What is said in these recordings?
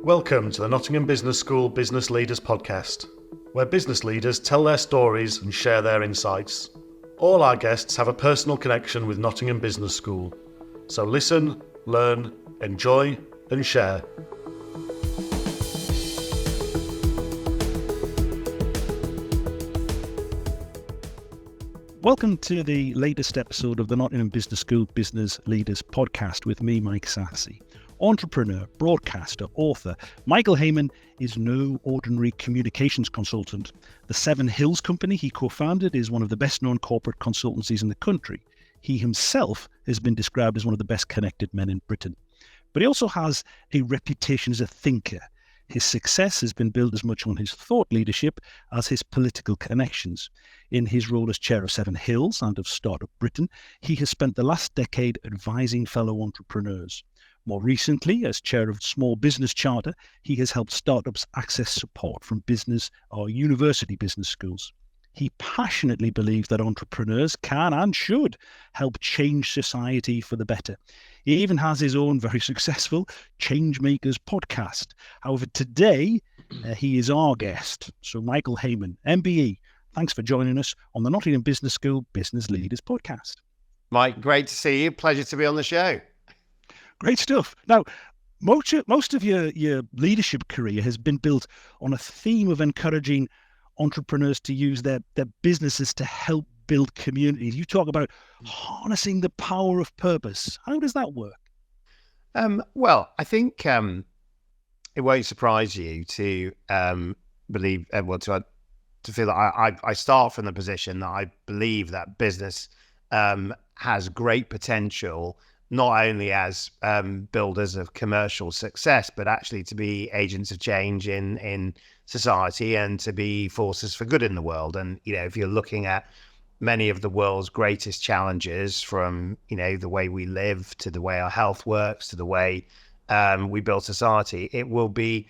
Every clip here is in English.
Welcome to the Nottingham Business School Business Leaders Podcast, where business leaders tell their stories and share their insights. All our guests have a personal connection with Nottingham Business School. So listen, learn, enjoy and share. Welcome to the latest episode of the Nottingham Business School Business Leaders Podcast with me, Mike Sassy. Entrepreneur, broadcaster, author, Michael Hayman is no ordinary communications consultant. The Seven Hills company he co-founded is one of the best-known corporate consultancies in the country. He himself has been described as one of the best connected men in Britain. But he also has a reputation as a thinker. His success has been built as much on his thought leadership as his political connections. In his role as chair of Seven Hills and of Startup Britain, he has spent the last decade advising fellow entrepreneurs. More recently, as chair of Small Business Charter, he has helped startups access support from business or university business schools. He passionately believes that entrepreneurs can and should help change society for the better. He even has his own very successful Changemakers podcast. However, today he is our guest. So Michael Hayman MBE, thanks for joining us on the Nottingham Business School Business Leaders Podcast. Mike, great to see you. Pleasure to be on the show. Great stuff. Now, most of your leadership career has been built on a theme of encouraging entrepreneurs to use their businesses to help build communities. You talk about harnessing the power of purpose. How does that work? Well, I think it won't surprise you to believe, to feel that I start from the position that I believe that business has great potential, not only as builders of commercial success, but actually to be agents of change in society and to be forces for good in the world. And, you know, if you're looking at many of the world's greatest challenges, from, you know, the way we live to the way our health works to the way we build society, it will be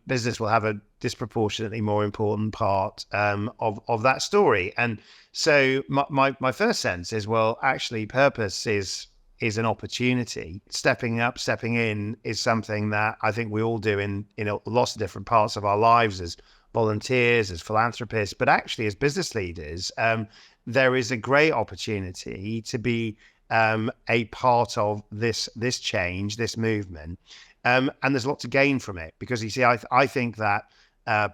business will have a disproportionately more important part of that story. And so my first sense is, well, actually purpose is an opportunity. Stepping up, stepping in is something that I think we all do in lots of different parts of our lives as volunteers, as philanthropists, but actually as business leaders, there is a great opportunity to be a part of this change, this movement. And there's a lot to gain from it, because you see, I think that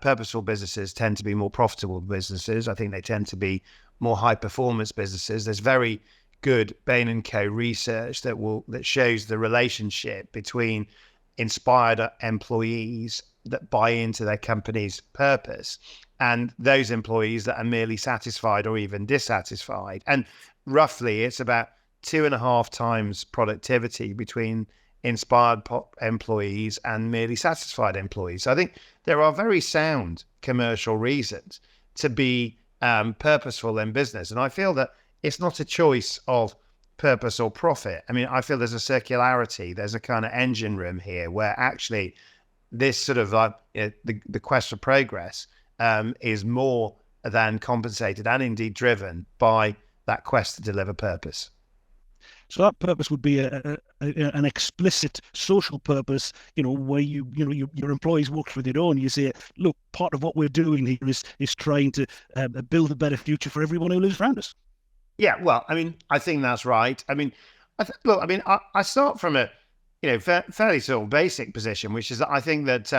purposeful businesses tend to be more profitable businesses. I think they tend to be more high performance businesses. There's very good Bain & Co research that shows the relationship between inspired employees that buy into their company's purpose and those employees that are merely satisfied or even dissatisfied. And roughly it's about 2.5 times productivity between inspired employees and merely satisfied employees. So I think there are very sound commercial reasons to be purposeful in business. And I feel that it's not a choice of purpose or profit. I mean, I feel there's a circularity, there's a kind of engine room here where actually this sort of the quest for progress is more than compensated and indeed driven by that quest to deliver purpose. So that purpose would be an explicit social purpose, where your employees walk with your own. You say, look, part of what we're doing here is trying to build a better future for everyone who lives around us. Yeah, well, I mean, I think that's right. I mean, I start from a, fairly sort of basic position, which is that I think that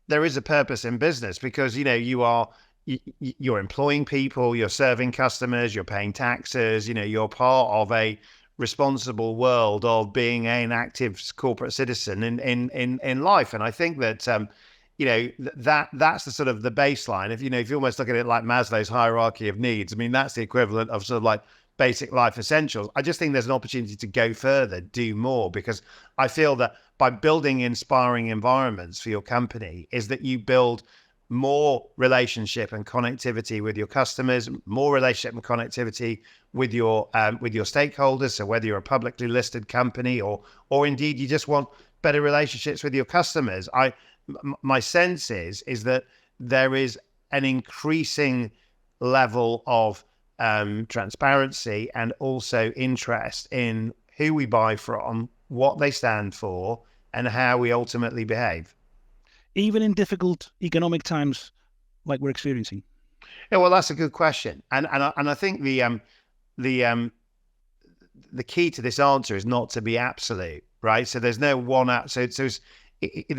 there is a purpose in business because, you're employing people, you're serving customers, you're paying taxes, you're part of a responsible world of being an active corporate citizen in life. And I think that, that's the sort of the baseline. If you almost look at it like Maslow's hierarchy of needs, I mean, that's the equivalent of sort of like basic life essentials. I just think there's an opportunity to go further, do more, because I feel that by building inspiring environments for your company is that you build more relationship and connectivity with your customers, more relationship and connectivity with your stakeholders. So whether you're a publicly listed company or indeed you just want better relationships with your customers, my sense is that there is an increasing level of transparency and also interest in who we buy from, what they stand for, and how we ultimately behave. even in difficult economic times like we're experiencing? Yeah, well, that's a good question, and I think the key to this answer is not to be absolute, right? So there's no one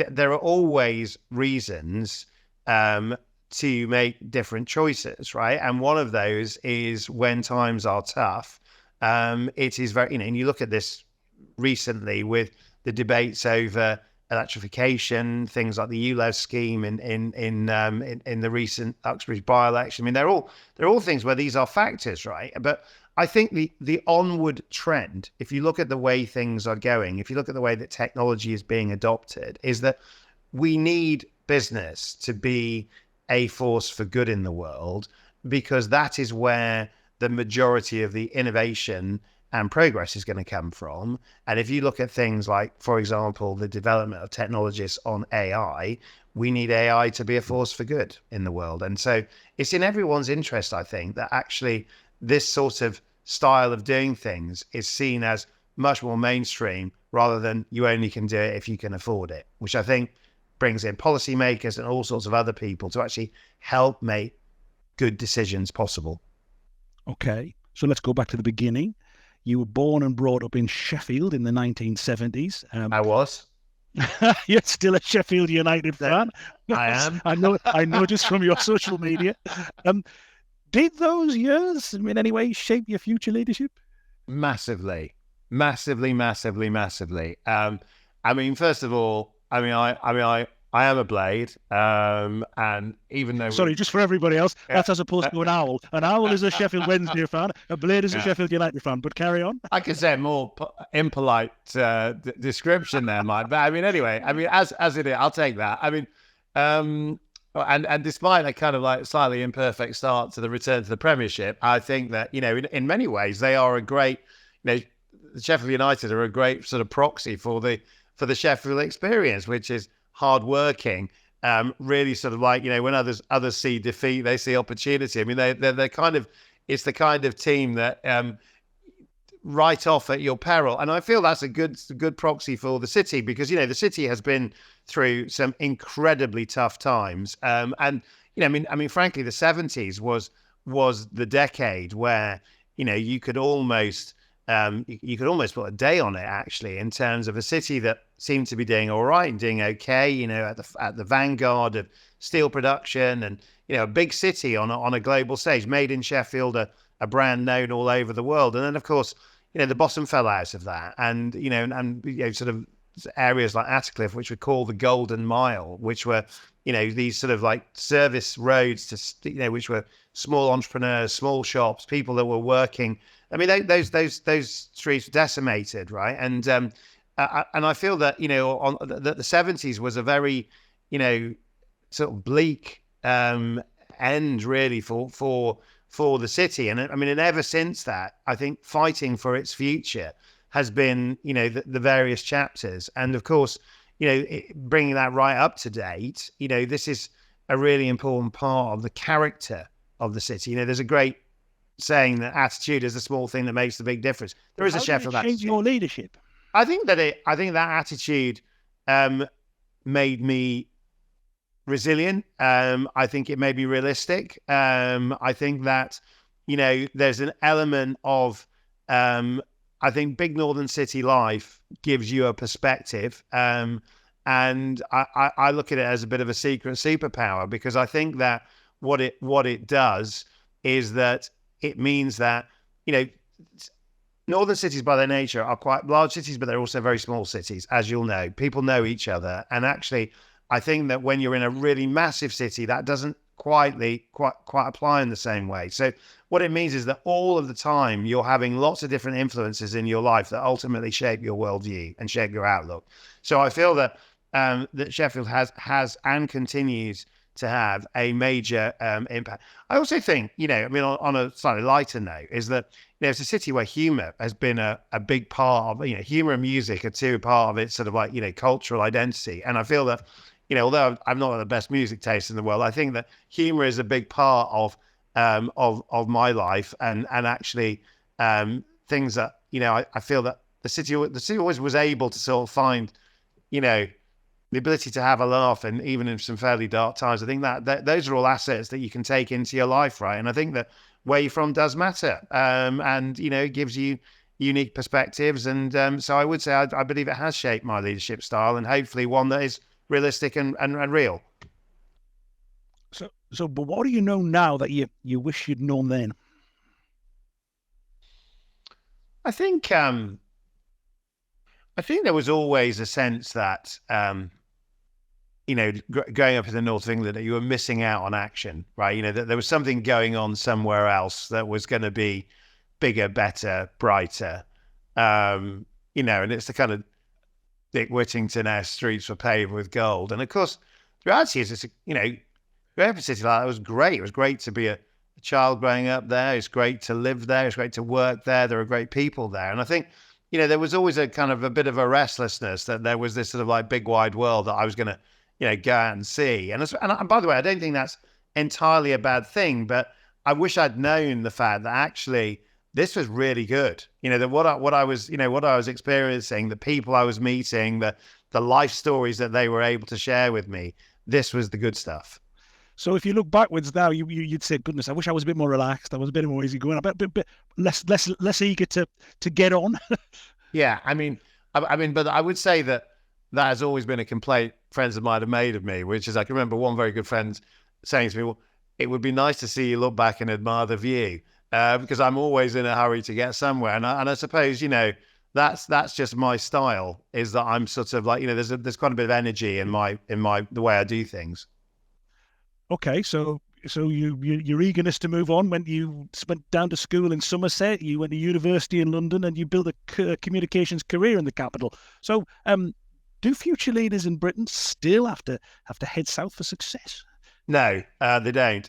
there are always reasons to make different choices, right? And one of those is when times are tough. It is very, and you look at this recently with the debates over electrification, things like the ULEZ scheme in the recent Uxbridge by-election. I mean, they're all things where these are factors, right? But I think the onward trend, if you look at the way things are going, if you look at the way that technology is being adopted, is that we need business to be a force for good in the world, because that is where the majority of the innovation and progress is going to come from. And if you look at things like, for example, the development of technologies on AI, we need AI to be a force for good in the world. And so it's in everyone's interest, I think, that actually this sort of style of doing things is seen as much more mainstream, rather than you only can do it if you can afford it, which I think brings in policymakers and all sorts of other people to actually help make good decisions possible. Okay, so let's go back to the beginning. You were born and brought up in Sheffield in the 1970s. I was. You're still a Sheffield United fan. I am. I noticed from your social media. Did those years in any way shape your future leadership? Massively. I mean, first of all, I am a Blade, and even though just for everybody else, that's as opposed to an owl. An owl is a Sheffield Wednesday fan. A Blade is a Sheffield United fan. But carry on. I could say a more impolite description there, Mike. But I mean, anyway, as it is, I'll take that. I mean, and despite a kind of like slightly imperfect start to the return to the Premiership, I think that, in many ways they are a great, Sheffield United are a great sort of proxy for the Sheffield experience, which is hardworking, really sort of like, when others see defeat, they see opportunity. I mean, they're kind of, it's the kind of team that right off at your peril. And I feel that's a good proxy for the City, because, the City has been through some incredibly tough times. And, frankly, the 70s was the decade where, you could almost put a day on it, actually, in terms of a City that seemed to be doing all right and doing okay, at the vanguard of steel production, and, a big city on a global stage, made in Sheffield, a brand known all over the world. And then, of course, the bottom fell out of that. And, sort of areas like Attercliffe, which we call the Golden Mile, which were, these sort of like service roads to, which were small entrepreneurs, small shops, people that were working. I mean, those streets were decimated, right? And I feel that, the 70s was a very, sort of bleak end, really, for the City. And and ever since that, I think fighting for its future has been, the various chapters. And of course, bringing that right up to date, this is a really important part of the character of the City. There's a great saying that attitude is the small thing that makes the big difference. There is a Sheffield attitude. Change your leadership. I think that attitude made me resilient. I think it made me realistic. I think that, there's an element of, I think big Northern City life gives you a perspective. And I look at it as a bit of a secret superpower, because I think that what it does is that it means that, Northern cities by their nature are quite large cities, but they're also very small cities, as you'll know. People know each other. And actually, I think that when you're in a really massive city, that doesn't quite apply in the same way. So what it means is that all of the time you're having lots of different influences in your life that ultimately shape your worldview and shape your outlook. So I feel that that Sheffield has and continues to have a major impact. I also think, on a slightly lighter note, is that it's a city where humour has been a big part of, humour and music are two part of its sort of like, cultural identity. And I feel that, although I'm not the best music taste in the world, I think that humour is a big part of my life, and actually things that, I feel that the city always was able to sort of find, the ability to have a laugh, and even in some fairly dark times, I think that those are all assets that you can take into your life, right? And I think that where you're from does matter, and it gives you unique perspectives. And so I would say I believe it has shaped my leadership style, and hopefully one that is realistic and real. But what do you know now that you wish you'd known then? I think there was always a sense that growing up in the north of England, that you were missing out on action, right? That there was something going on somewhere else that was going to be bigger, better, brighter. And it's the kind of Dick Whittington-esque streets were paved with gold. And of course, the reality is, growing up in a city like that was great. It was great to be a child growing up there. It's great to live there. It's great to work there. There are great people there. And I think, there was always a kind of a bit of a restlessness that there was this sort of like big wide world that I was going to, go out and see. And by the way, I don't think that's entirely a bad thing, but I wish I'd known the fact that actually this was really good. That what I was experiencing, the people I was meeting, the life stories that they were able to share with me, this was the good stuff. So if you look backwards now, you'd say, goodness, I wish I was a bit more relaxed. I was a bit more easygoing, a bit less eager to get on. Yeah, I mean, but I would say that has always been a complaint friends of mine have made of me, which is I can remember one very good friend saying to me, well, it would be nice to see you look back and admire the view, because I'm always in a hurry to get somewhere. And I suppose, that's just my style, is that I'm sort of like, there's quite a bit of energy in the way I do things. Okay, so your eagerness to move on, when you went down to school in Somerset, you went to university in London, and you built a communications career in the capital. So, do future leaders in Britain still have to head south for success? No, they don't.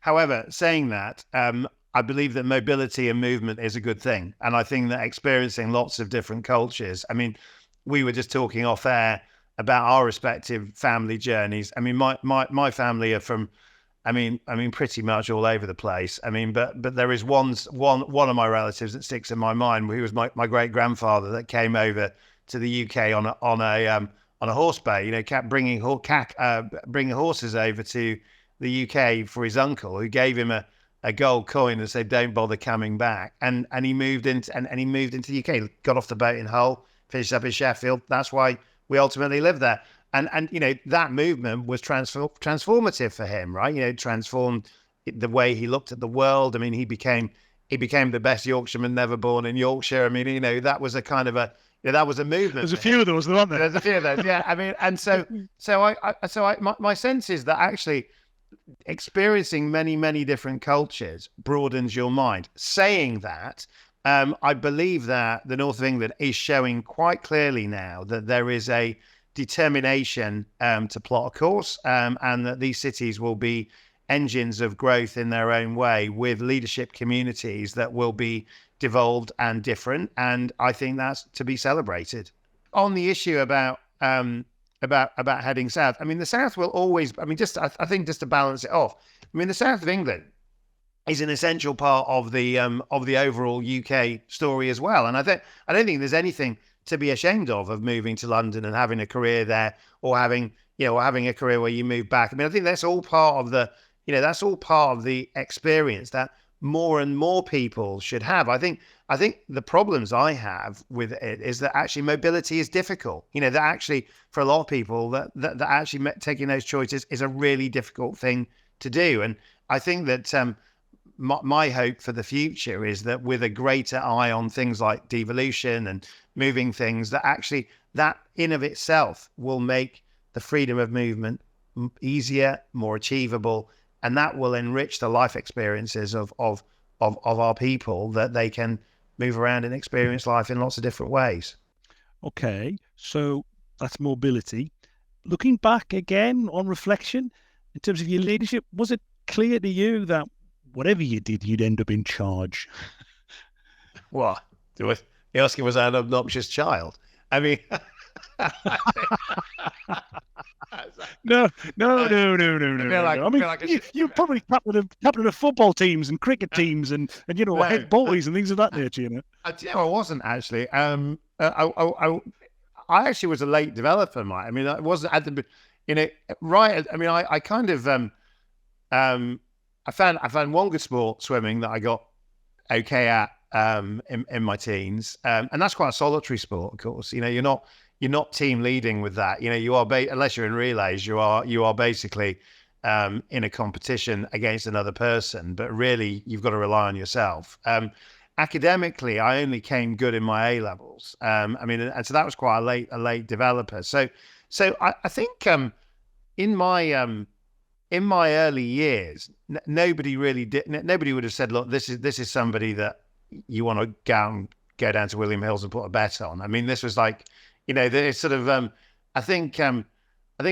However, saying that, I believe that mobility and movement is a good thing, and I think that experiencing lots of different cultures. I mean, we were just talking off air about our respective family journeys. I mean, my family are from, I mean, pretty much all over the place. I mean, but there is one of my relatives that sticks in my mind, who was my great grandfather that came over to the UK on a horse bay. Kept bringing horses over to the UK for his uncle, who gave him a gold coin and said, "Don't bother coming back." And he moved into the UK, got off the boat in Hull, finished up in Sheffield. That's why we ultimately lived there. And that movement was transformative for him, right? Transformed the way he looked at the world. I mean, he became the best Yorkshireman never born in Yorkshire. I mean, that was a kind of that was a movement. There's a few of those, aren't there? There's a few of those, yeah. I mean, and so my sense is that actually experiencing many, many different cultures broadens your mind. Saying that, I believe that the north of England is showing quite clearly now that there is a determination to plot a course, and that these cities will be engines of growth in their own way, with leadership communities that will be devolved and different. And I think that's to be celebrated. On the issue about heading south, I mean, the south will always, I mean, I think just to balance it off, I mean, the south of England is an essential part of the overall UK story as well. And I don't think there's anything to be ashamed of moving to London and having a career there, or having a career where you move back. I mean, I think that's all part of the experience that more and more people should have. I think the problems I have with it is that actually mobility is difficult. That actually for a lot of people that actually taking those choices is a really difficult thing to do. And I think that my hope for the future is that with a greater eye on things like devolution and moving things, that actually that in of itself will make the freedom of movement easier, more achievable, and that will enrich the life experiences of our people, that they can move around and experience life in lots of different ways. Okay, so that's mobility. Looking back again on reflection, in terms of your leadership, was it clear to you that whatever you did, you'd end up in charge? What? You're asking, was I an obnoxious child? I mean... No. I mean, you're probably captain of football teams and cricket teams and head boys and things of that nature, I wasn't actually. I actually was a late developer, Mike. I mean, I wasn't at the, right. I mean, I kind of, I found one good sport, swimming, that I got okay at in my teens, and that's quite a solitary sport, of course. You're not team leading with that. You are unless you're in relays, you are basically in a competition against another person, but really you've got to rely on yourself. Academically, I only came good in my A levels. I mean, and so that was quite a late developer. So I think in my early years, nobody really did. Nobody would have said, "Look, this is somebody that you want to go down to William Hills and put a bet on." I mean, this was like, there's sort of. I think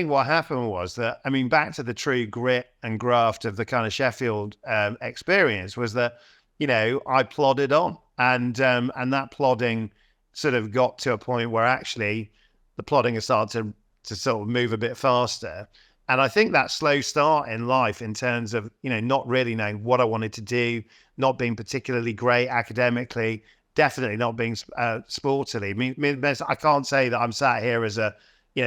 what happened was that, I mean, back to the true grit and graft of the kind of Sheffield experience was that, I plodded on, and that plodding sort of got to a point where actually the plodding has started to sort of move a bit faster. And I think that slow start in life, in terms of, not really knowing what I wanted to do, not being particularly great academically, definitely not being sportily. I mean, I can't say that I'm sat here as a,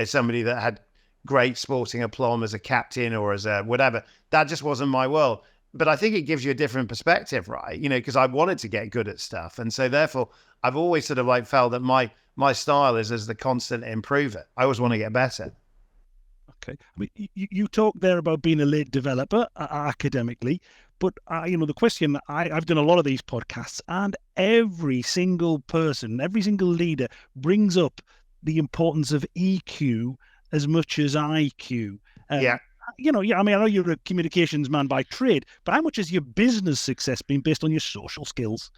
somebody that had great sporting aplomb as a captain or as a whatever. That just wasn't my world. But I think it gives you a different perspective, right? Because I wanted to get good at stuff. And so therefore, I've always sort of like felt that my style is as the constant improver. I always want to get better. Okay. I mean, you talk there about being a late developer academically, but the question, I've done a lot of these podcasts, and every single person, every single leader brings up the importance of EQ as much as IQ. Yeah. I mean, I know you're a communications man by trade, but how much has your business success been based on your social skills?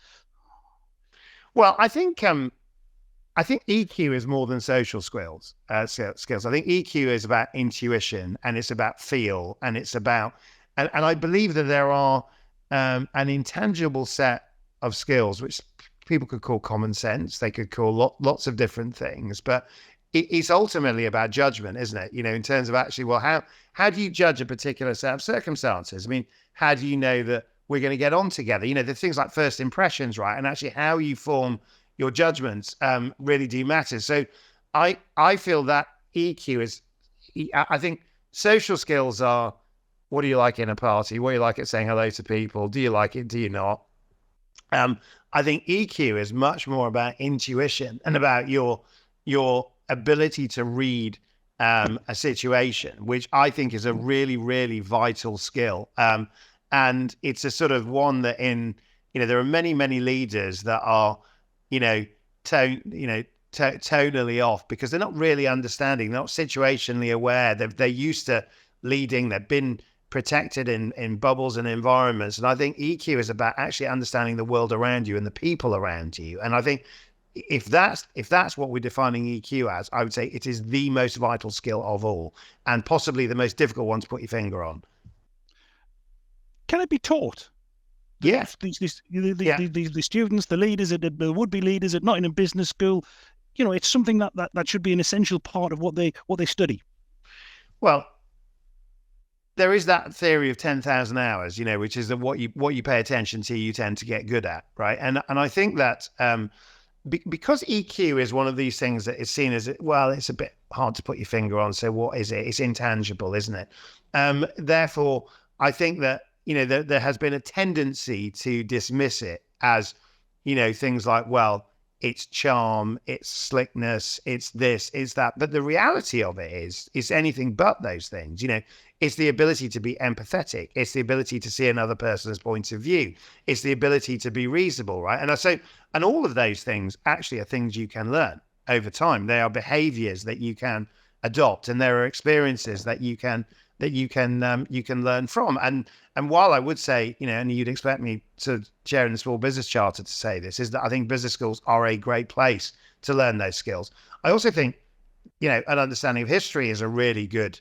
Well, I think EQ is more than social skills. I think EQ is about intuition, and it's about feel, and it's about, and I believe that there are an intangible set of skills which people could call common sense. They could call lots of different things, but it's ultimately about judgment, isn't it? In terms of actually, well, how do you judge a particular set of circumstances? I mean, how do you know that we're going to get on together? The things like first impressions, right? And actually how you form your judgments really do matter. So I feel that EQ is, I think social skills are, what do you like in a party? What do you like at saying hello to people? Do you like it? Do you not? I think EQ is much more about intuition and about your ability to read a situation, which I think is a really, really vital skill. And it's a sort of one that there are many, many leaders that are, tonally off because they're not really understanding, they're not situationally aware. They're used to leading. They've been protected in bubbles and environments. And I think EQ is about actually understanding the world around you and the people around you. And I think if that's what we're defining EQ as, I would say it is the most vital skill of all, and possibly the most difficult one to put your finger on. Can it be taught? Yes. The students, the leaders, the would-be leaders at Nottingham Business School, it's something that should be an essential part of what they study. Well, there is that theory of 10,000 hours, which is that what you pay attention to, you tend to get good at, right? And I think that because EQ is one of these things that is seen as, well, it's a bit hard to put your finger on. So what is it? It's intangible, isn't it? Therefore, I think that, there has been a tendency to dismiss it as, things like, well, it's charm, it's slickness, it's this, it's that. But the reality of it is anything but those things. It's the ability to be empathetic. It's the ability to see another person's point of view. It's the ability to be reasonable, right? And all of those things actually are things you can learn over time. They are behaviors that you can adopt, and there are experiences that you can learn from. And while I would say, and you'd expect me to share in the Small Business Charter to say this, is that I think business schools are a great place to learn those skills. I also think, an understanding of history is a really good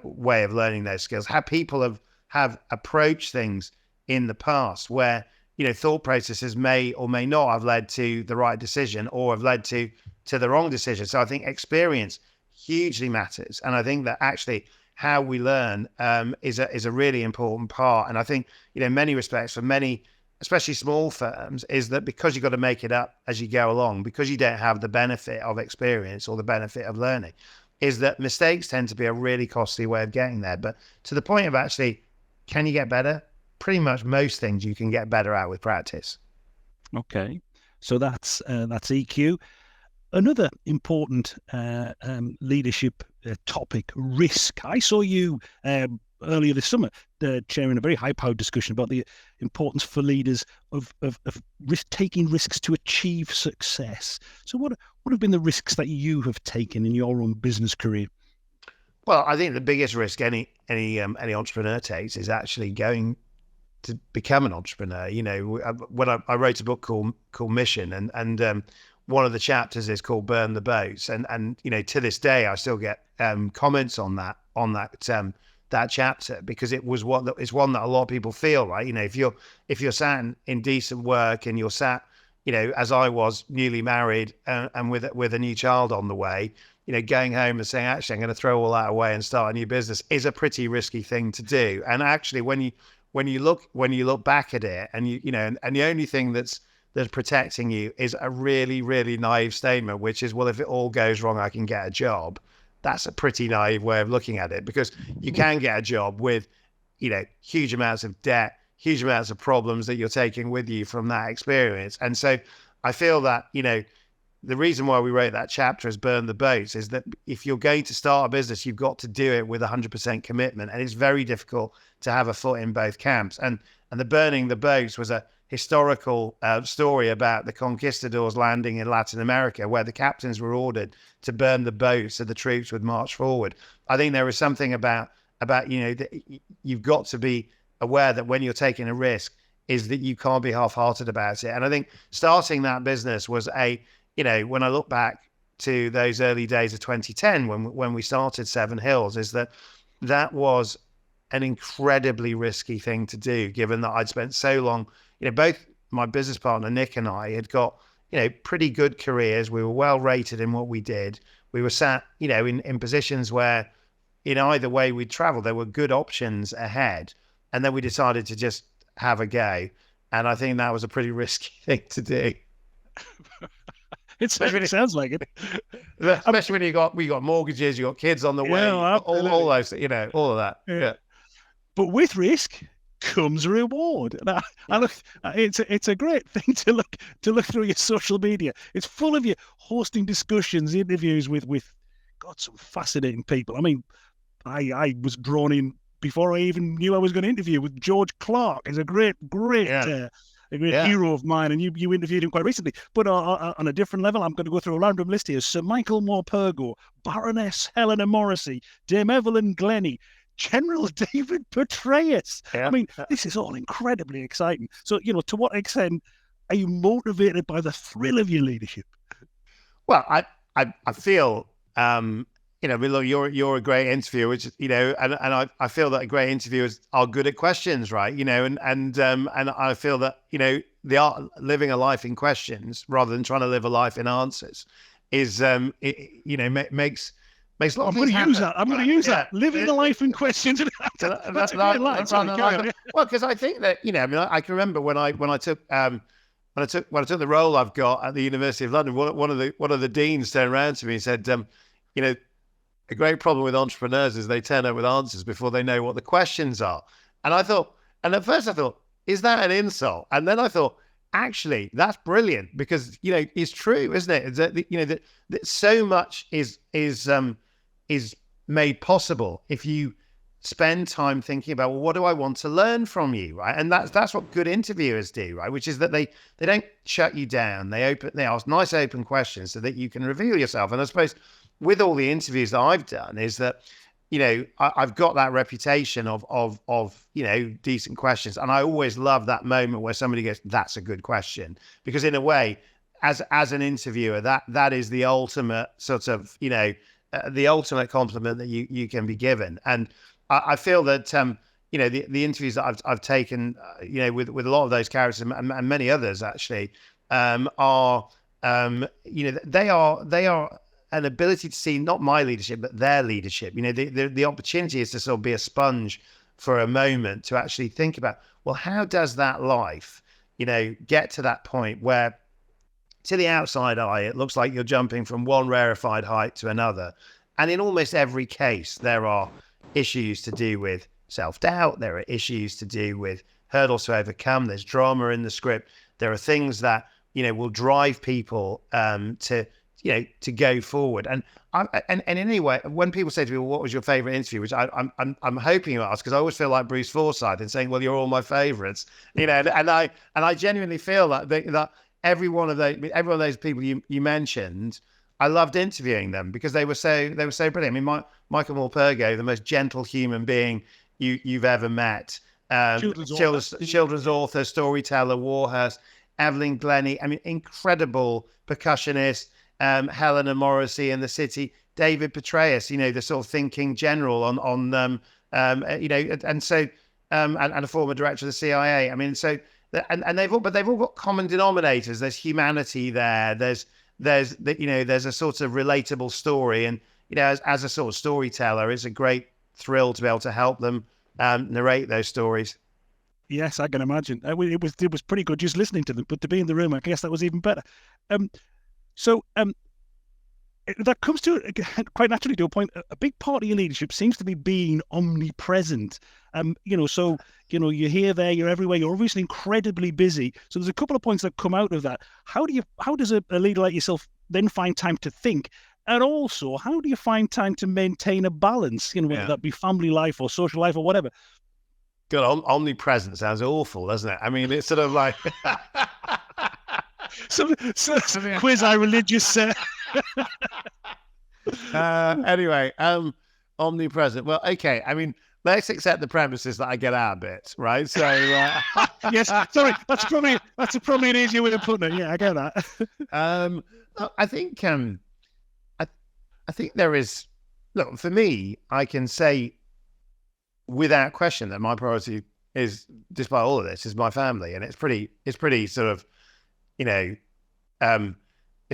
way of learning those skills. How people have approached things in the past, where thought processes may or may not have led to the right decision or have led to the wrong decision. So I think experience hugely matters, and I think that actually how we learn is a really important part. And I think, in many respects, for many especially small firms, is that because you've got to make it up as you go along, because you don't have the benefit of experience or the benefit of learning, is that mistakes tend to be a really costly way of getting there. But to the point of actually, can you get better? Pretty much most things you can get better at with practice. Okay, so that's EQ. Another important leadership topic, risk. I saw you earlier this summer chairing a very high-powered discussion about the importance for leaders of taking risks to achieve success. So what have been the risks that you have taken in your own business career? Well, I think the biggest risk any entrepreneur takes is actually going to become an entrepreneur. You know, when I wrote a book called Mission, and one of the chapters is called Burn the Boats, and you know, to this day I still get comments on that chapter, because it's one that a lot of people feel, right? You know, if you're sat in decent work and you're sat, you know, as I was, newly married and with a new child on the way, you know, going home and saying, actually, I'm going to throw all that away and start a new business is a pretty risky thing to do. And actually, when you look back at it, and you know, and the only thing that's protecting you is a really, really naive statement, which is, well, if it all goes wrong, I can get a job. That's a pretty naive way of looking at it, because you can get a job with, you know, huge amounts of debt, huge amounts of problems that you're taking with you from that experience. And so I feel that, you know, the reason why we wrote that chapter as Burn the Boats is that if you're going to start a business, you've got to do it with 100% commitment. And it's very difficult to have a foot in both camps. And the Burning the Boats was a historical story about the conquistadors landing in Latin America, where the captains were ordered to burn the boats so the troops would march forward. I think there is something about you know, that you've got to be aware that when you're taking a risk, is that you can't be half-hearted about it. And I think starting that business was you know, when I look back to those early days of 2010, when we started Seven Hills, is that was an incredibly risky thing to do, given that I'd spent so long, you know, both my business partner, Nick, and I had got, you know, pretty good careers. We were well rated in what we did. We were sat, you know, in positions where in either way we'd travel, there were good options ahead. And then we decided to just have a go. And I think that was a pretty risky thing to do. It sounds like it. Especially when we got mortgages, you got kids on the way, all those, you know, all of that. Yeah. But with risk comes reward. And it's a great thing to look through your social media. It's full of you hosting discussions, interviews with some fascinating people. I mean, I was drawn in before I even knew I was going to interview with George Clark. He's a great hero of mine, and you interviewed him quite recently. But on a different level, I'm going to go through a random list here. Sir Michael Morpurgo, Baroness Helena Morrissey, Dame Evelyn Glennie, General David Petraeus. Yeah. I mean, this is all incredibly exciting. So, you know, to what extent are you motivated by the thrill of your leadership? Well, I feel, you know, look, you're a great interviewer, which, you know, and I feel that great interviewers are good at questions, right? You know, and I feel that, you know, the art living a life in questions rather than trying to live a life in answers is, you know, makes a lot of things happen. I'm going to use that. Living a life in questions. That's a great line. Well, because I think that, you know, I mean, I can remember when I took the role I've got at the University of London, one of the deans turned around to me and said, you know, a great problem with entrepreneurs is they turn up with answers before they know what the questions are. And at first I thought, is that an insult? And then I thought, actually, that's brilliant, because, you know, it's true, isn't it? It's that, you know, that so much is made possible if you spend time thinking about, well, what do I want to learn from you, right? And that's what good interviewers do, right? Which is that they don't shut you down. They ask nice open questions so that you can reveal yourself. And I suppose with all the interviews that I've done is that, you know, I've got that reputation of you know, decent questions, and I always love that moment where somebody goes, "That's a good question," because in a way, as an interviewer, that is the ultimate sort of, you know, the ultimate compliment that you can be given. And I feel that you know, the interviews that I've taken, you know, with a lot of those characters and many others actually, are you know, they are an ability to see not my leadership but their leadership. You know, the opportunity is to sort of be a sponge for a moment to actually think about, well, how does that life, get to that point where to the outside eye, it looks like you're jumping from one rarefied height to another. And in almost every case, there are issues to do with self-doubt. There are issues to do with hurdles to overcome. There's drama in the script. There are things that, will drive people to go forward. And anyway, when people say to me, well, what was your favorite interview? Which I'm hoping you ask, because I always feel like Bruce Forsyth in saying, well, you're all my favorites, and I genuinely feel that every one of those people you mentioned, I loved interviewing them because they were so brilliant. I mean, Michael Morpurgo, the most gentle human being you've ever met, children's author, storyteller, Warhurst, Evelyn Glennie, I mean, incredible percussionist, Helena Morrissey in the City, David Petraeus, the sort of thinking general on and a former director of the CIA. I mean, so and they've all got common denominators. There's humanity there. There's a sort of relatable story, and as a sort of storyteller, it's a great thrill to be able to help them narrate those stories. Yes, I can imagine. It was pretty good just listening to them, but to be in the room, I guess that was even better. That comes to quite naturally to a point. A big part of your leadership seems to be being omnipresent. You're here, there, you're everywhere. You're obviously incredibly busy. So there's a couple of points that come out of that. How does a leader like yourself then find time to think? And also, how do you find time to maintain a balance? Whether that be family life or social life or whatever. God, omnipresent sounds awful, doesn't it? I mean, it's sort of like so quasi religious. Anyway, omnipresent. Well, okay. I mean, let's accept the premises that I get out a bit, right? So yes, sorry, that's probably an easier way of putting it. Yeah, I get that. I think I think there is. Look, for me, I can say without question that my priority is, despite all of this, is my family, and it's pretty sort of, it's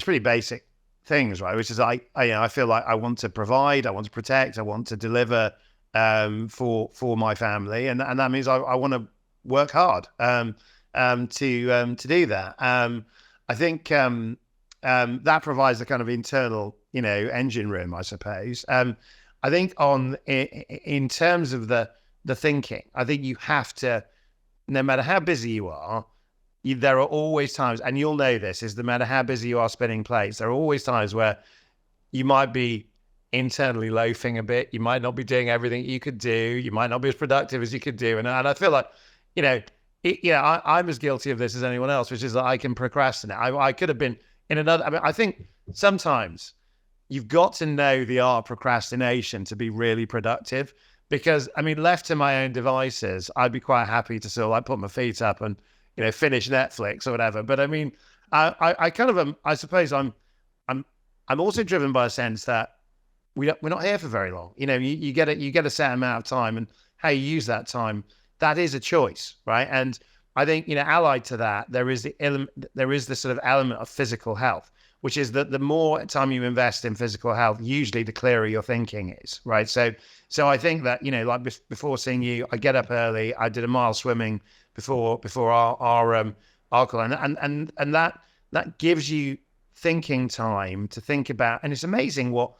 pretty basic things, right? Which is I feel like I want to provide, I want to protect, I want to deliver for my family, and that means I want to work hard to do that. I think that provides a kind of internal engine room, I suppose. I think in terms of the thinking, I think you have to, no matter how busy you are, there are always times, and you'll know this, is no matter how busy you are spinning plates, there are always times where you might be internally loafing a bit. You might not be doing everything you could do. You might not be as productive as you could do. And I feel like, I'm as guilty of this as anyone else, which is that I can procrastinate. I could have been in another, I think sometimes you've got to know the art of procrastination to be really productive, because left to my own devices, I'd be quite happy to sort of like put my feet up and, finish Netflix or whatever. But I kind of I suppose I'm also driven by a sense that we're not here for very long. You get a set amount of time, and how you use that time, that is a choice, right? And I think, allied to that, there is the sort of element of physical health, which is that the more time you invest in physical health, usually the clearer your thinking is, right? So I think that, like before seeing you, I get up early, I did a mile swimming before our call, and that gives you thinking time to think about. And it's amazing what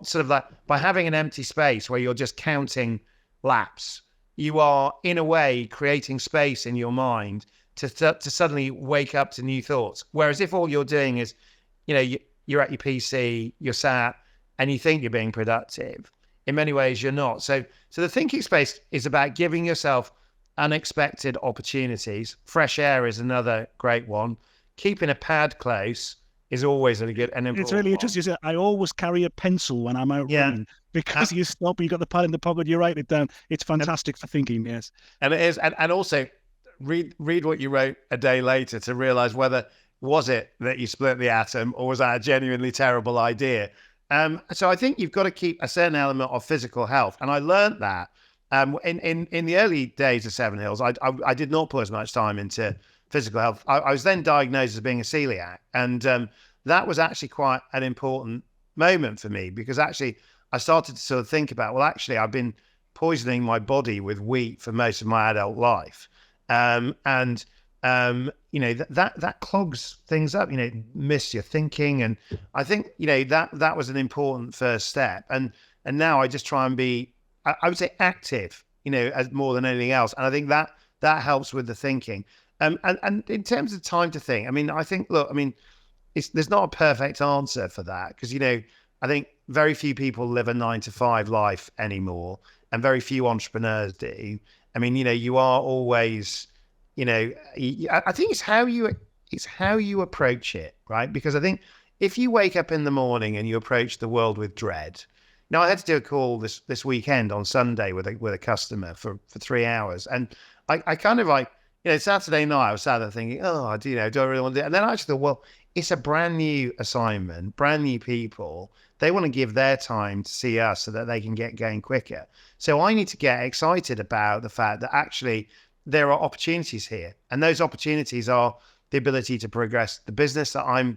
sort of that, by having an empty space where you're just counting laps, you are in a way creating space in your mind to suddenly wake up to new thoughts. Whereas if all you're doing is, you're at your PC, you're sat, and you think you're being productive, in many ways you're not. So the thinking space is about giving yourself unexpected opportunities. Fresh air is another great one. Keeping a pad close is always a good and important. It's really interesting. I always carry a pencil when I'm out running, because you stop, you got the pad in the pocket, you write it down. It's fantastic for thinking, yes. And it is, and also read what you wrote a day later to realize whether was it that you split the atom, or was that a genuinely terrible idea. So I think you've got to keep a certain element of physical health, and I learned that in the early days of Seven Hills. I did not put as much time into physical health. I was then diagnosed as being a celiac, and that was actually quite an important moment for me, because actually I started to sort of think about, well, actually I've been poisoning my body with wheat for most of my adult life, and that clogs things up, miss your thinking. And I think, that was an important first step. And now I just try and be, I would say active, as more than anything else. And I think that helps with the thinking. And in terms of time to think, I think, there's not a perfect answer for that because, I think very few people live a 9-to-5 life anymore, and very few entrepreneurs do. You are always, I think it's how you approach it, right? Because I think if you wake up in the morning and you approach the world with dread. Now, I had to do a call this weekend on Sunday with a customer for 3 hours, and I kind of like, Saturday night I was sat there thinking, oh, do I really want to do it? And then I actually thought, well, it's a brand new assignment, brand new people. They want to give their time to see us so that they can get going quicker. So I need to get excited about the fact that actually there are opportunities here. And those opportunities are the ability to progress the business that I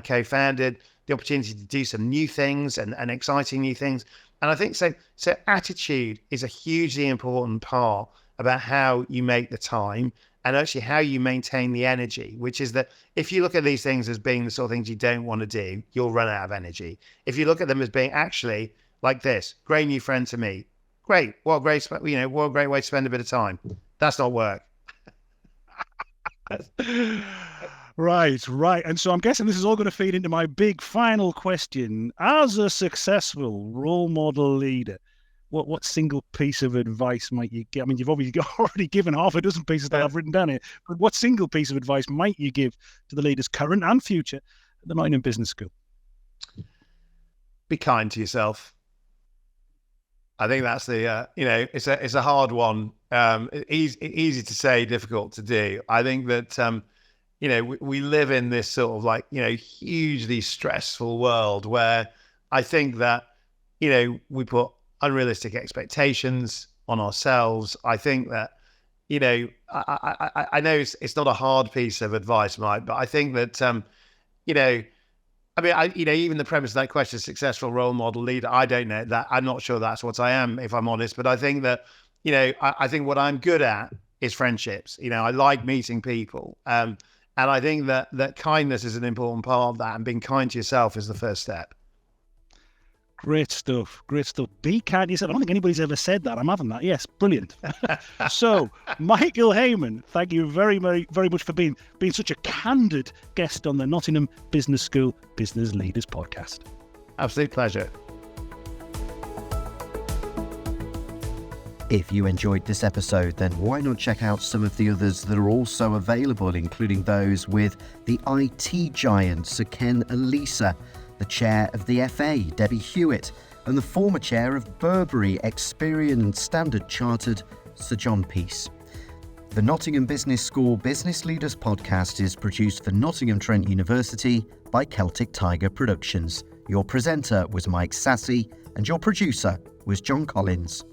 co-founded, the opportunity to do some new things and exciting new things. And I think so attitude is a hugely important part about how you make the time and actually how you maintain the energy, which is that if you look at these things as being the sort of things you don't want to do, you'll run out of energy. If you look at them as being actually like this, great new friend to me, great, what a great way to spend a bit of time. That's not work. Right. And so I'm guessing this is all going to feed into my big final question. As a successful role model leader, what single piece of advice might you give? You've obviously already given half a dozen pieces that I've written down here, but what single piece of advice might you give to the leaders current and future at the Nottingham Business School? Be kind to yourself. I think that's the, it's a hard one. Easy to say, difficult to do. I think that, we live in this sort of like, hugely stressful world where I think that, we put unrealistic expectations on ourselves. I think that, I know it's not a hard piece of advice, Mike, but I think that, even the premise of that question, successful role model leader, I don't know that. I'm not sure that's what I am, if I'm honest, but I think that, I think what I'm good at is friendships. I like meeting people. And I think that kindness is an important part of that, and being kind to yourself is the first step. Great stuff. Be kind to yourself. I don't think anybody's ever said that. I'm having that. Yes, brilliant. So, Michael Hayman, thank you very, very, very much for being such a candid guest on the Nottingham Business School Business Leaders Podcast. Absolute pleasure. If you enjoyed this episode, then why not check out some of the others that are also available, including those with the IT giant Sir Ken Elisa, the chair of the FA, Debbie Hewitt, and the former chair of Burberry, Experian and Standard Chartered, Sir John Peace. The Nottingham Business School Business Leaders Podcast is produced for Nottingham Trent University by Celtic Tiger Productions. Your presenter was Mike Sassy, and your producer was John Collins.